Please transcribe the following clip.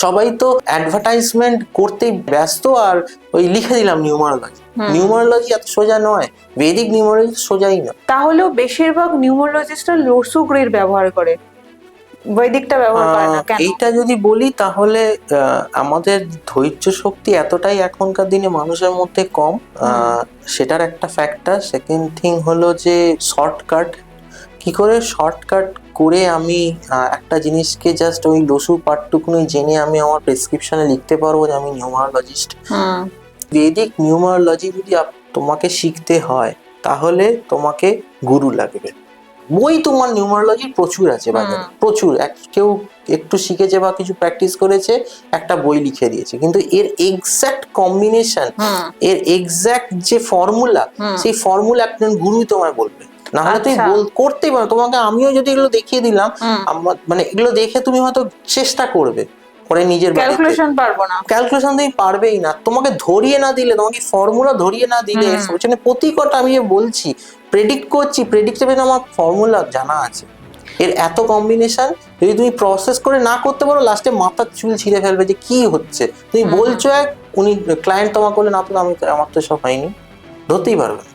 সবাই তো অ্যাডভার্টাইজমেন্ট করতেই ব্যস্ত, আর ওই লিখে দিলাম নিউমারোলজি। নিউমারোলজি এত সোজা নয়, বৈদিক নিউমারোলজি সোজাই নয়। তাহলেও বেশিরভাগ নিউমোলজিস্টরা লসু গ্রেড ব্যবহার করে, বৈদিকটা ব্যবহার করে না কেন? এইটা যদি বলি তাহলে আমাদের ধৈর্য শক্তি এতটাই এখনকার দিনে মানুষের মধ্যে কম, সেটার একটা ফ্যাক্টর। সেকেন্ড থিং হলো যে শর্টকাট, কি করে শর্টকাট করে আমি একটা জিনিসকে জাস্ট ওই লসু পার্টটুকুনি জেনে আমি আমার প্রেসক্রিপশনে লিখতে পারবো যে আমি নিউমারোলজিস্ট। বৈদিক নিউমারোলজি যদি তোমাকে শিখতে হয় তাহলে তোমাকে গুরু লাগবে। বই তোমার নিউমারোলজি প্রচুর আছে বাজারে, প্রচুর। কেউ একটু শিখেছে বা কিছু প্র্যাকটিস করেছে, একটা বই লিখে দিয়েছে, কিন্তু এর এক্সাক্ট কম্বিনেশন, এর এক্সাক্ট যে ফর্মুলা, সেই ফর্মুলা একজন গুরুই তোমায় বলবে। না হলে তুমি করতেই পারো। তোমাকে আমিও যদি এগুলো দেখিয়ে দিলাম, মানে এগুলো দেখে তুমি হয়তো চেষ্টা করবে করে নিজের ক্যালকুলেশন পারবো না, ক্যালকুলেশন তুমি পারবেই না। তোমাকে ধরিয়ে না দিলে, তোমাকে ফর্মুলা ধরিয়ে না দিলে, পেছনে প্রতিকটা আমি যে বলছি প্রেডিক্ট করছি, প্রেডিক্টেবল আমার ফর্মুলা জানা আছে। এর এত কম্বিনেশন যদি তুমি প্রসেস করে না করতে পারো, লাস্টে মাথার চুল ছিঁড়ে ফেলবে যে কি হচ্ছে। তুমি বলছো এক, উনি ক্লায়েন্ট তোমাকে বলে না, তো আমি আমার তো সব হয়নি, ধরতেই পারবে না।